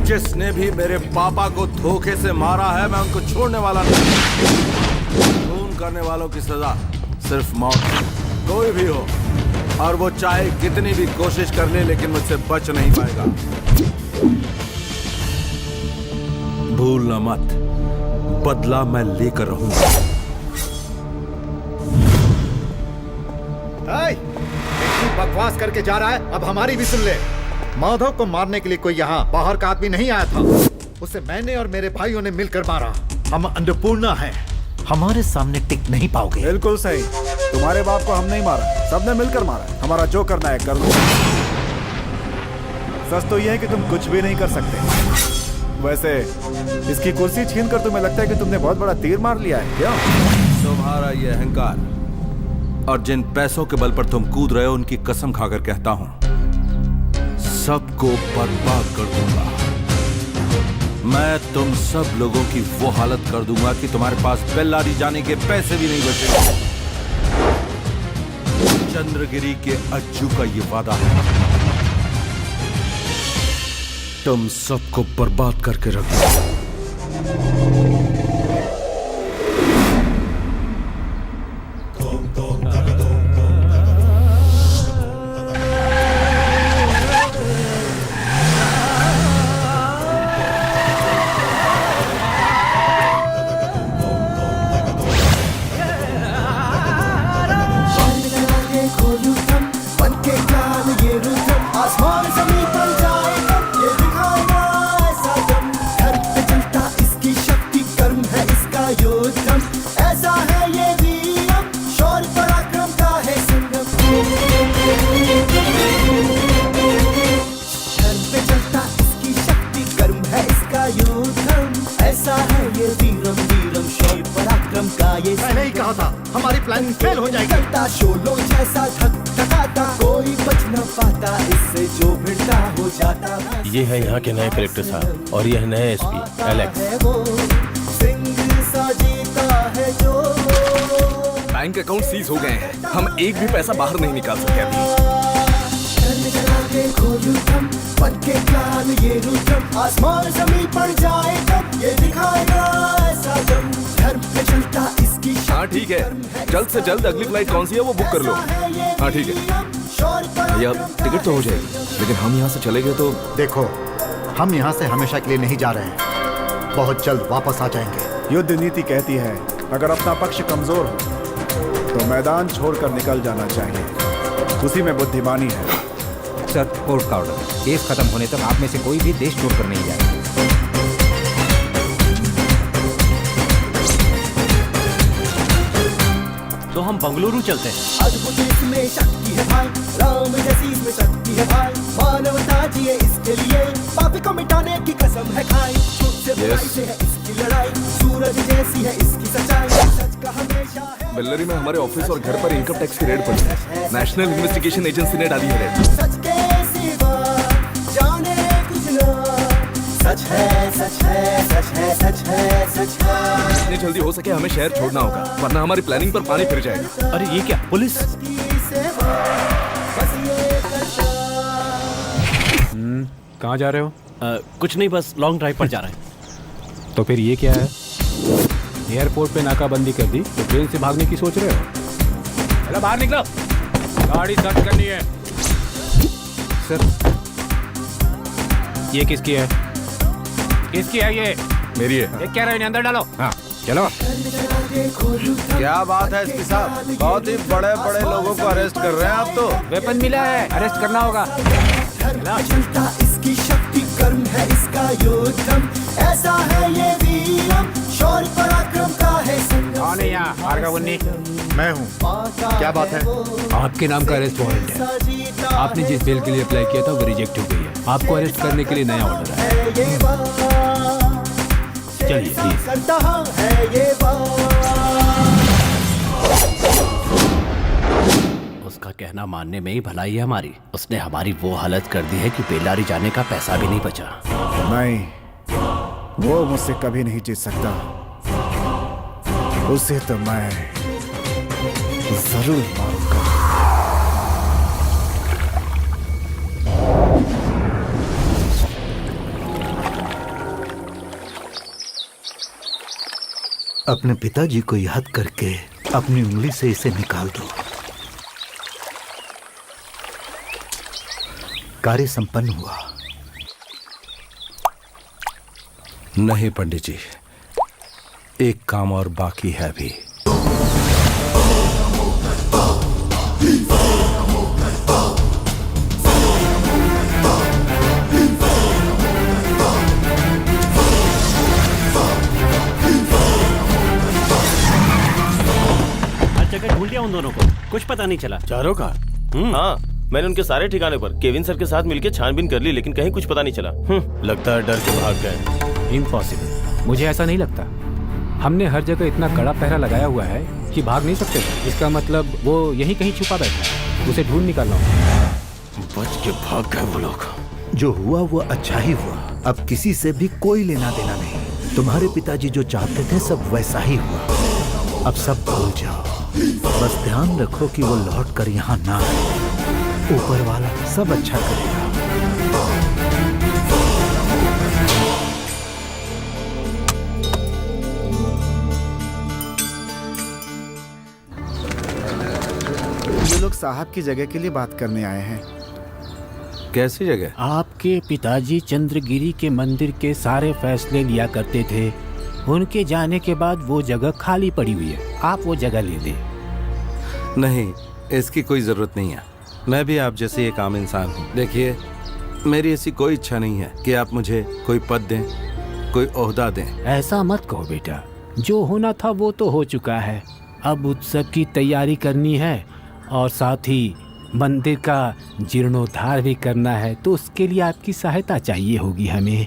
जिसने भी मेरे पापा को धोखे से मारा है, मैं उनको छोड़ने वाला नहीं। खून करने वालों की सजा सिर्फ मौत। कोई भी हो, और वो चाहे कितनी भी कोशिश कर ले, लेकिन मुझसे बच नहीं पाएगा। भूलना मत, बदला मैं लेकर रहूंगा। इतनी बकवास करके जा रहा है, अब हमारी भी सुन ले। माधव को मारने के लिए कोई यहाँ बाहर का आदमी नहीं आया था। उसे मैंने और मेरे भाइयों ने मिलकर मारा। हम अन्नपूर्णा हैं, हमारे सामने टिक नहीं पाओगे। बिल्कुल सही। तुम्हारे बाप को हम नहीं मारा, सबने मिलकर मारा। हमारा जो करना है कर लो। सच तो यह है कि तुम कुछ भी नहीं कर सकते। वैसे इसकी कुर्सी छीन कर तुम्हें लगता है कि तुमने बहुत बड़ा तीर मार लिया है क्या? तुम्हारा ये अहंकार और जिन पैसों के बल पर तुम कूद रहे हो, उनकी कसम खाकर कहता हूं, सबको बर्बाद कर दूंगा। मैं तुम सब लोगों की वो हालत कर दूंगा कि तुम्हारे पास बेल्लारी जाने के पैसे भी नहीं बचेंगे। चंद्रगिरी के अज्जू का ये वादा है, तुम सबको बर्बाद करके रख दूंगा। मैंने ही कहा था हमारी प्लानिंग फेल हो जाएगी। शोलों जैसा धक-धकाता, कोई बच न पाता, इससे जो भिड़ता हो जाता। ये है यहाँ के नए कलेक्टर साहब और यह नए SP Alex. Bank account seize हो गए हैं, हम एक भी पैसा बाहर नहीं निकाल सकते अभी। आसमान जमीन पर जाए तब ये दिखाएगा ऐसा दम, धर्म पे चलता इसकी। हाँ ठीक है, जल्द से जल्द अगली फ्लाइट कौन सी है वो बुक कर लो। हाँ ठीक है भैया, टिकट तो हो जाएगी, लेकिन हम यहाँ से चले गए तो। देखो, हम यहाँ से हमेशा के लिए नहीं जा रहे हैं, बहुत जल्द वापस आ जाएंगे। युद्ध नीति कहती है अगर अपना पक्ष कमजोर हो तो मैदान छोड़कर निकल जाना चाहिए, उसी में बुद्धिमानी है। सर, कोर्ट का ऑर्डर, केस खत्म होने तक आप में से कोई भी देश छोड़कर नहीं जाएगा। तो हम बंगलुरु चलते हैं। अद्भुत इसमें शक्ति है भाई, राम जैसी इसमें शक्ति है भाई, मानवता जिए इसके लिए, पापी को मिटाने की कसम है खाई, झूठ से बुराई से है इसकी लड़ाई, सूरज जैसी है इसकी सच्चाई, सच का हमेशा है। बेल्लरी में हमारे ऑफिस और घर पर इनकम टैक्स की रेड पड़ी है, नेशनल इन्वेस्टिगेशन एजेंसी ने डाली है रेड। सच के सिवा जाने कुछ ना, सच है सच है सच है सच है सच है। जितनी जल्दी हो सके हमें शहर छोड़ना होगा, वरना हमारी प्लानिंग पर पानी फिर जाएगा। अरे ये क्या, पुलिस? कहाँ जा रहे हो? कुछ नहीं, बस लॉन्ग ड्राइव पर जा रहे हैं। तो फिर ये क्या है? एयरपोर्ट पे नाकाबंदी कर दी तो ट्रेन से भागने की सोच रहे हो? चलो बाहर निकलो, गाड़ी सर्च करनी है। सर, ये किसकी है? किसकी है ये? मेरी है। ये कह रहे हैं अंदर डालो। हाँ चलो। क्या बात है एसपी साहब, बहुत ही बड़े बड़े लोगों को अरेस्ट कर रहे हैं आप तो। वेपन मिला है, अरेस्ट करना होगा। चलता इसकी शक्ति, कर्म है इसका योद्धम, ऐसा है ये वीरम, शौर्य पराक्रम का है संगम। कौन है यहाँ? आर्गावुन्नी। मैं हूँ, क्या बात है? आपके नाम का अरेस्ट वारंट है। आपने जिस बेल के लिए अप्लाई किया था वो रिजेक्ट हो गई है। आपको अरेस्ट करने के लिए नया ऑर्डर है। चलिए करता है ये उसका कहना मानने में ही भलाई है हमारी। उसने हमारी वो हालत कर दी है कि बेल्लारी जाने का पैसा भी नहीं बचा। नहीं, वो मुझसे कभी नहीं जीत सकता, उसे तो मैं जरूर मारूंगा। अपने पिताजी को याद करके अपनी उंगली से इसे निकाल दो। कार्य संपन्न हुआ। नहीं पंडित जी, एक काम और बाकी है अभी। हर जगह ढूंढ लिया उन दोनों को, कुछ पता नहीं चला। चारों का? हाँ, मैंने उनके सारे ठिकाने पर केविन सर के साथ मिलकर छानबीन कर ली, लेकिन कहीं कुछ पता नहीं चला। लगता है डर के भाग गए। इम्पॉसिबल, मुझे ऐसा नहीं लगता। हमने हर जगह इतना कड़ा पहरा लगाया हुआ है कि भाग नहीं सकते थे। इसका मतलब वो यहीं कहीं छुपा बैठा है, उसे ढूंढ निकालना होगा। बच के भाग गए वो लोग। जो हुआ वो अच्छा ही हुआ। अब किसी से भी कोई लेना देना नहीं। तुम्हारे पिताजी जो चाहते थे सब वैसा ही हुआ। अब सब भूल जाओ। बस ध्यान रखो कि वो लौट कर यहाँ ना आए। ऊपर वाला सब अच्छा करेगा। ये लोग साहब की जगह के लिए बात करने आए हैं। कैसी जगह? आपके पिताजी चंद्रगिरी के मंदिर के सारे फैसले लिया करते थे। उनके जाने के बाद वो जगह खाली पड़ी हुई है, आप वो जगह ले लें। नहीं, इसकी कोई जरूरत नहीं है। मैं भी आप जैसे एक आम इंसान हूँ। देखिए, मेरी ऐसी कोई इच्छा नहीं है कि आप मुझे कोई पद दें, कोई ओहदा दें। ऐसा मत कहो बेटा, जो होना था वो तो हो चुका है। अब उत्सव की तैयारी करनी है और साथ ही मंदिर का जीर्णोद्धार भी करना है, तो उसके लिए आपकी सहायता चाहिए होगी हमें।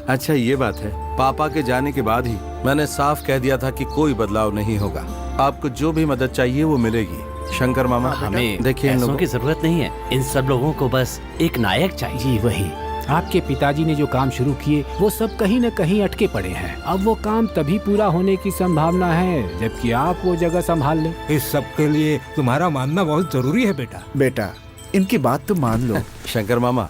अच्छा, ये बात है। पापा के जाने के बाद ही मैंने साफ कह दिया था कि कोई बदलाव नहीं होगा। आपको जो भी मदद चाहिए वो मिलेगी। शंकर मामा, हमें देखिए, इन पैसों लोगों की जरूरत नहीं है। इन सब लोगों को बस एक नायक चाहिए। जी वही, आपके पिताजी ने जो काम शुरू किए वो सब कहीं न कहीं अटके पड़े हैं। अब वो काम तभी पूरा होने की संभावना है जबकि आप वो जगह संभाल लें। इस सब के लिए तुम्हारा मानना बहुत जरूरी है बेटा। बेटा, इनकी बात तो मान लो। शंकर मामा,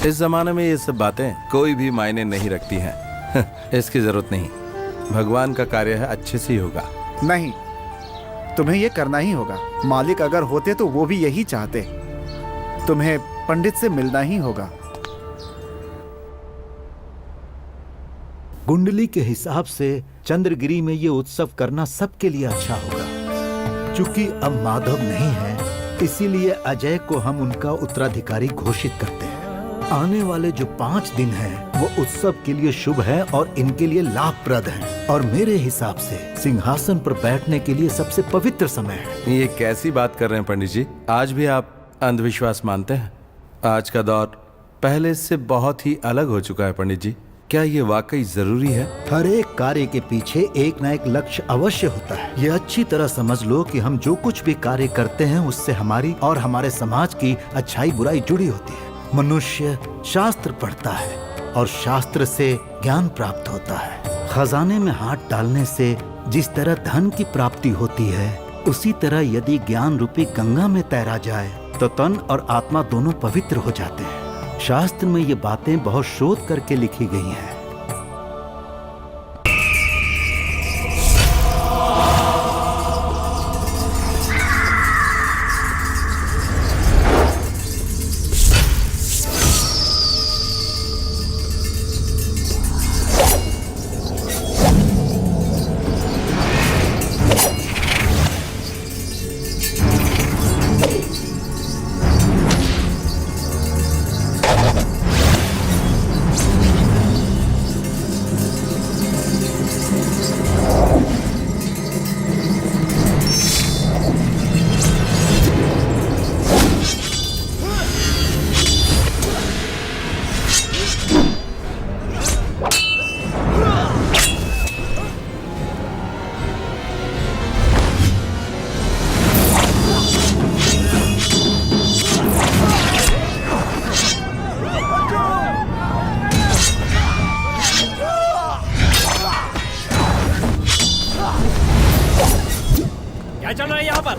इस जमाने में ये सब बातें कोई भी मायने नहीं रखती हैं। इसकी जरूरत नहीं। भगवान का कार्य है, अच्छे से ही होगा। नहीं, तुम्हें ये करना ही होगा। मालिक अगर होते तो वो भी यही चाहते। तुम्हें पंडित से मिलना ही होगा। कुंडली के हिसाब से चंद्रगिरी में ये उत्सव करना सबके लिए अच्छा होगा। चूंकि अब माधव नहीं है, इसीलिए अजय को हम उनका उत्तराधिकारी घोषित करते हैं। आने वाले जो 5 दिन हैं, वो उत्सव के लिए शुभ है और इनके लिए लाभप्रद हैं। और मेरे हिसाब से सिंहासन पर बैठने के लिए सबसे पवित्र समय है। ये कैसी बात कर रहे हैं पंडित जी? आज भी आप अंधविश्वास मानते हैं? आज का दौर पहले से बहुत ही अलग हो चुका है पंडित जी। क्या ये वाकई जरूरी है? हर एक कार्य के पीछे एक ना एक लक्ष्य अवश्य होता है। ये अच्छी तरह समझ लो कि हम जो कुछ भी कार्य करते हैं उससे हमारी और हमारे समाज की अच्छाई बुराई जुड़ी होती है। मनुष्य शास्त्र पढ़ता है और शास्त्र से ज्ञान प्राप्त होता है। खजाने में हाथ डालने से जिस तरह धन की प्राप्ति होती है, उसी तरह यदि ज्ञान रूपी गंगा में तैरा जाए तो तन और आत्मा दोनों पवित्र हो जाते हैं। शास्त्र में ये बातें बहुत शोध करके लिखी गई हैं। क्या चल रहा है यहाँ पर?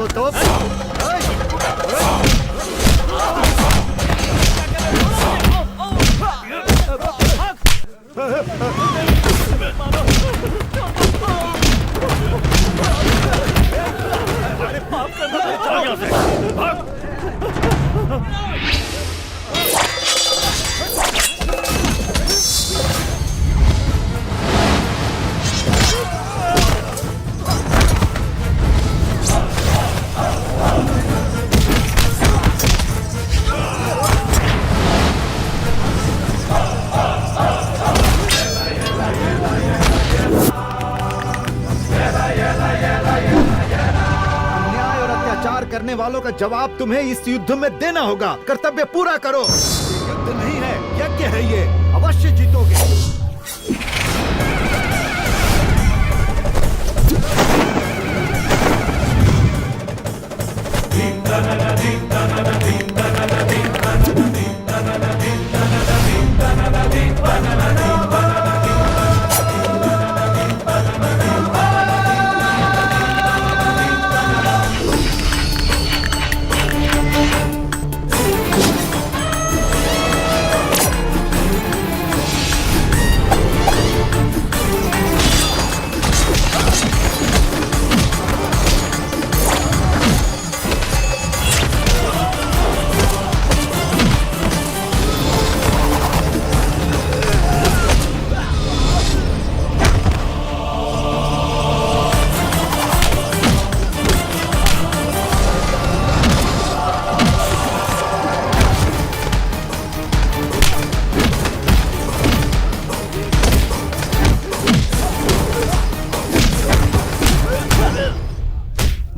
करने वालों का जवाब तुम्हें इस युद्ध में देना होगा। कर्तव्य पूरा करो। ये युद्ध नहीं है, यज्ञ है। ये अवश्य जीतोगे।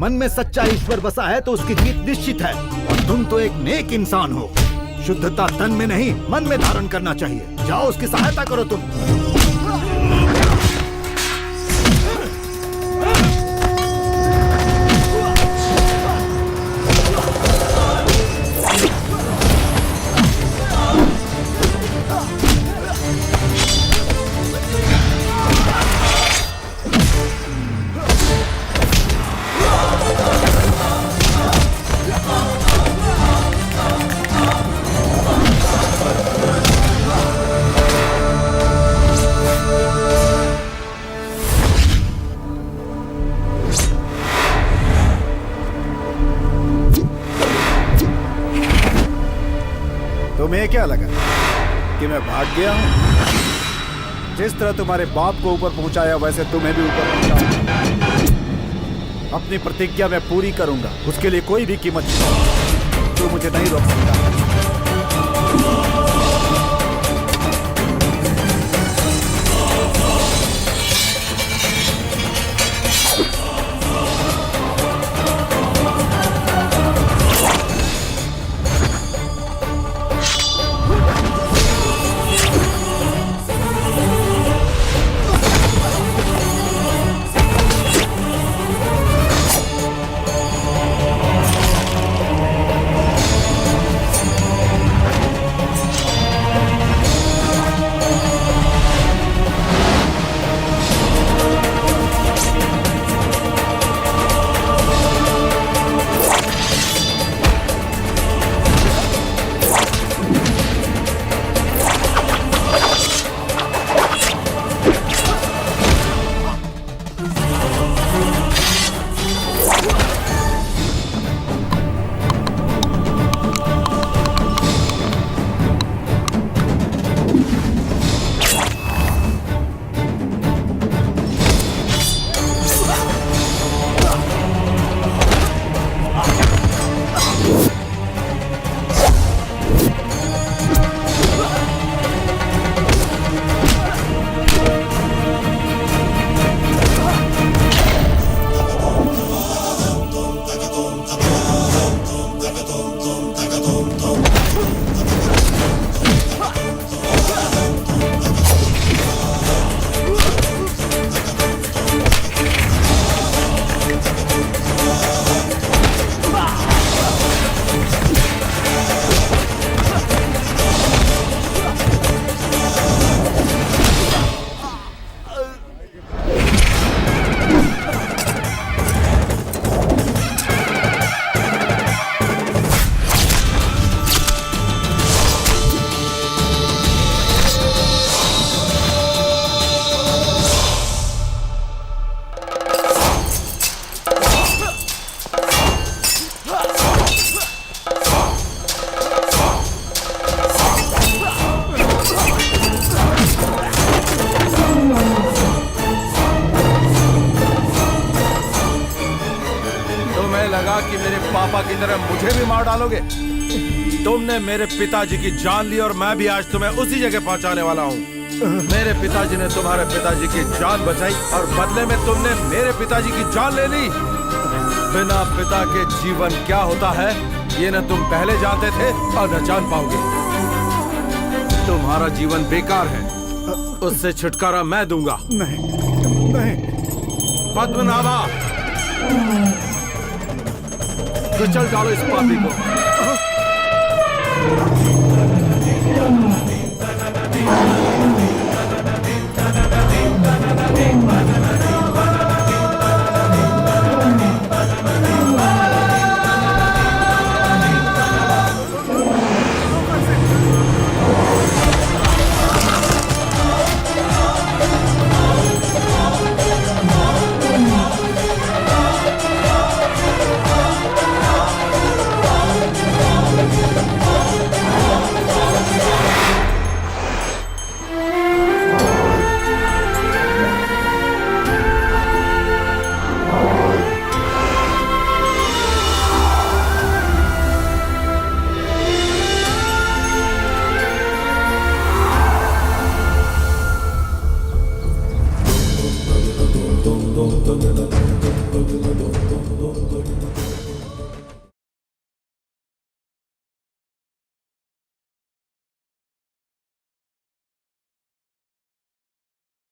मन में सच्चा ईश्वर बसा है तो उसकी जीत निश्चित है। और तुम तो एक नेक इंसान हो। शुद्धता तन में नहीं मन में धारण करना चाहिए। जाओ उसकी सहायता करो तुम। तुम्हें क्या लगा कि मैं भाग गया हूं? जिस तरह तुम्हारे बाप को ऊपर पहुंचाया वैसे तुम्हें भी ऊपर पहुंचाऊंगा। अपनी प्रतिज्ञा मैं पूरी करूंगा, उसके लिए कोई भी कीमत नहीं। तू मुझे नहीं रोक सकता। कि मेरे पापा की तरह मुझे भी मार डालोगे? तुमने मेरे पिताजी की जान ली और मैं भी आज तुम्हें उसी जगह पहुंचाने वाला हूँ। मेरे पिताजी ने तुम्हारे पिताजी की जान बचाई और बदले में तुमने मेरे पिताजी की जान ले ली। बिना पिता के जीवन क्या होता है ये न तुम पहले जानते थे और न जान पाओगे। तुम्हारा जीवन बेकार है, उससे छुटकारा मैं दूंगा। नहीं, नहीं। पद्मनाभा, तो चल डालो इस पापी को।